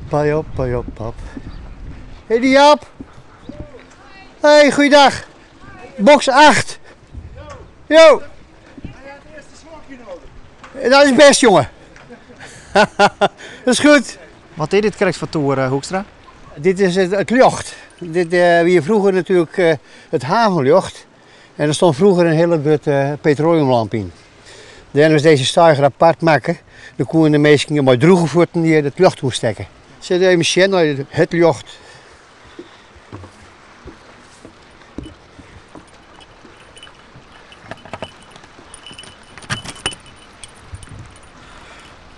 pap. Hey Diap. Hey, goeiedag. Box 8. Yo. Dat is best, jongen. Dat is goed. Wat is dit krijgt voor toer, Hoekstra? Dit is het jocht. Dit wie vroeger natuurlijk het havenjocht. En er stond vroeger een hele grote petroleumlamp in. Dan was deze stuiger apart maken. Dan konden de mensen maar droegevoeten die het jocht moest stekken. Zet even zien naar het jocht.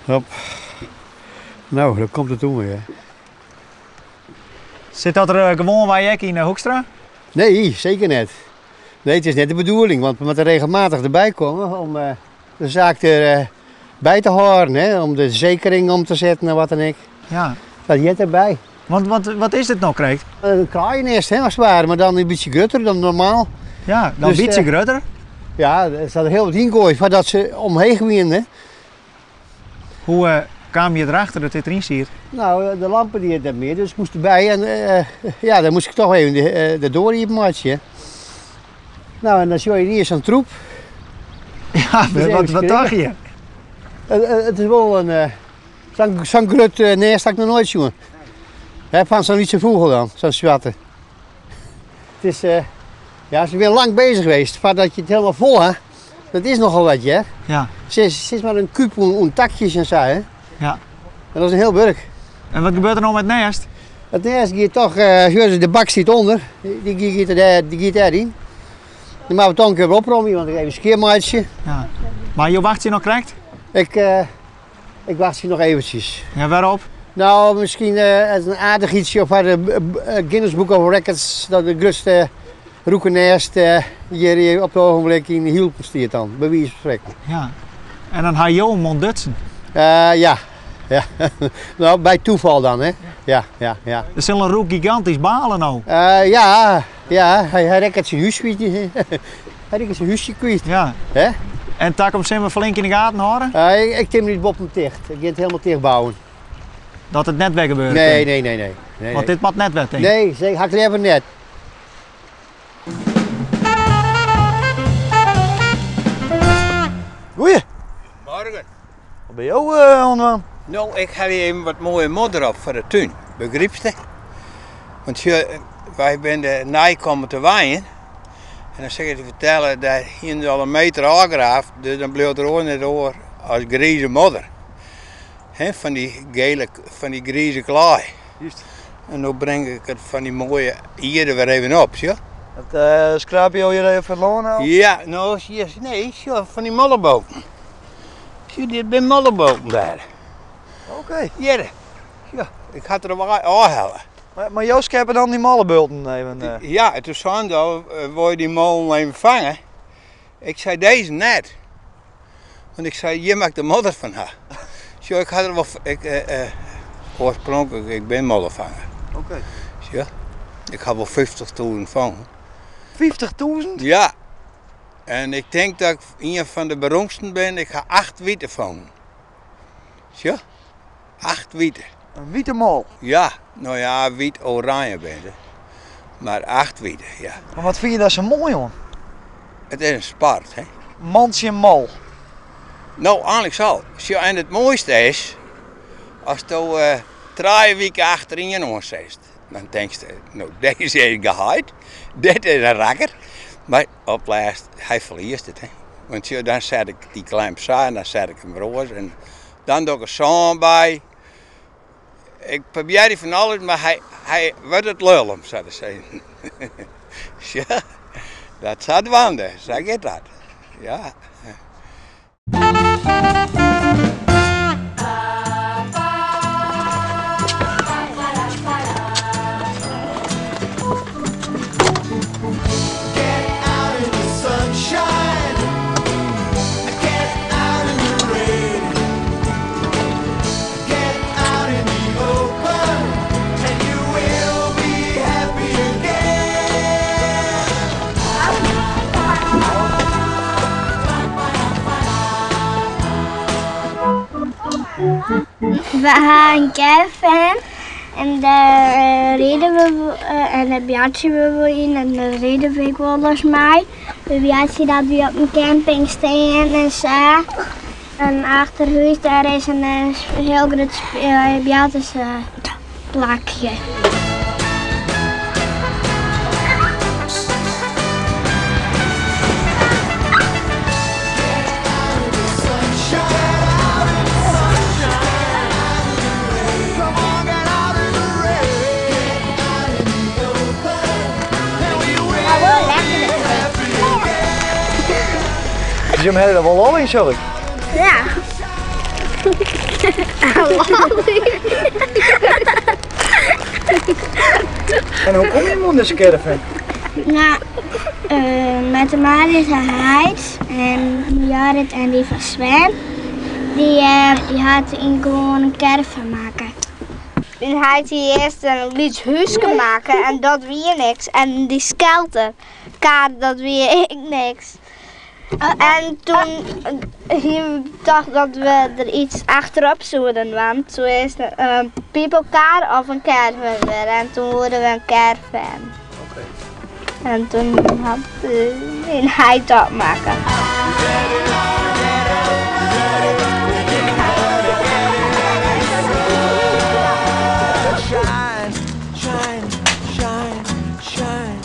Hop. Nou, daar komt het toen weer. Zit dat er gewoon bij in Hoekstra? Nee, zeker niet. Nee, het is net de bedoeling, want we moeten regelmatig erbij komen om de zaak erbij te houden, hè? Om de zekering om te zetten en wat dan ook. Ja. Dat je erbij. Want wat is dit nou, krijgt? Een kraaiennest, hè, als het ware, maar dan een beetje groter dan normaal. Ja, dan Dus, een beetje groter. Ja, er staat er heel wat in gegooid, voordat ze omheen gingen. Hoe kwam je erachter dat dit erin zit? Nou, de lampen die het meer, dus ik moest erbij en ja, dan moest ik toch even de doorhiepen matje. Nou, en dan zie je eerst een troep. Ja, wat dacht je? Het is wel een zo'n groot nest dat ik nog nooit zien. Hij van zo'n iets vogel dan, zo'n zwarte. Het is, ja, ze zijn lang bezig geweest, voordat je het helemaal vol hebt. Dat is nogal wat, hè? Ja. Ze is maar een kuip en takjes en zo, hè? Ja. En dat is een heel burg. En wat gebeurt er nou met het nest? Het nest gaat toch, de bak zit onder, die gaat erin. Dan moeten we toch een keer oprommen, want ik heb een scheermaatje. Ja. Maar je wacht je nog krijgt? Ik wacht je nog eventjes. Ja, waarop? Nou, misschien een aardig ietsje of het Guinness Book of Records, dat de grootste roekennest hier op het ogenblik in Hielpen staat dan, bij wie is spreken. Ja. En dan ga je een mond Dutsen. Ja. Nou, bij toeval dan, hè. Ja. Er zullen een roek gigantisch balen nou. Ja, hij rekkert zijn huis kwijt. Hij rekkert zijn huisje kwijt. Ja. Hè? En tak hem simmer flink in de gaten houden? Ik tim niet op hem dicht. Ik ga het helemaal dicht bouwen. Dat het net weg gebeurt? Nee. Want dit moet net weg, denk ik. Nee, zeg, ik liever net. Goeie. Morgen. Wat ben je ook onderaan? Nou, ik heb hier even wat mooie modder op voor de tuin. Begrijpste? Want wij zijn de naai komen te waaien. En dan zeg ik te vertellen dat hier al een meter aangraaf, dus dan blijft er ook net over als grijze modder. He, van die gele, van die grijze klaai. Juist. En dan breng ik het van die mooie hier weer even op, zie je? Dat schraap je al hier even verloren? Ja, nou, nee, van die molleboten. Zie je, dit zijn molleboten daar. Oké. Ja, ik had er wel aanhalen. Maar Joost hebben dan die mallenbulten even. Ja, het is zo dat wil je die molen even vangen. Ik zei deze net. Want ik zei, je maakt de modder van haar. Zo, ik had er wel. Oorspronkelijk, ik ben mollenvanger. Oké. Zie, ik had wel 50.000 vangen. 50.000? Ja. En ik denk dat ik een van de beroemdsten ben. Ik ga 8 wieten vangen. Zie, 8 wieten. Een witte mol. Ja, nou ja, wit-oranje ben je. Maar 8 wieten, ja. Maar wat vind je daar zo mooi, joh? Het is een sport, hè. Mansje mol. Nou, eigenlijk zo. En het mooiste is, als je 3 weken achterin je nog zit, dan denk je, nou, deze is gehaaid, dit is een rakker. Maar op laatst, hij verliest het, hè. Want dan zet ik die kleine saai en dan zet ik hem roze en dan doe ik er zo'n bij. Ik probeer die van alles, maar hij wordt het lullen, zou ik zeggen. Ja, dat zat wanden, zeg je dat. Ja. We gaan een caravan En daar reden we en daar Bjartje we in en daar reden we wel eens mee. Bjartje dat we op een camping staan en zo. En achter huis daar is een heel groot Bjartjes plakje. Dus je hebt er wel al in, sorry. Ja. En hoe kom je in deze caravan? Nou, met de Marische Heid en Jared en die van Sven, die had in gewoon een caravan maken. En hij had eerst een liet huisje maken en dat weer niks. En die skelterkaart, dat weer ik niks. En toen dacht dat we er iets achterop zouden, want toen is een piepelkaart of een caravan weer. En toen worden we een caravan. Oké. En toen had hij dat maken. Shine, shine, shine, shine.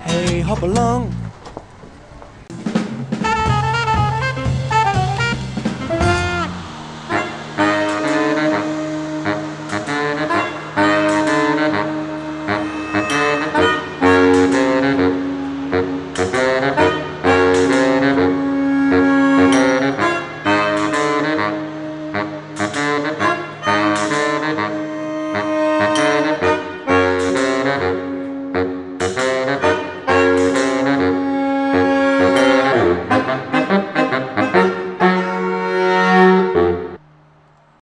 Hey, hop along.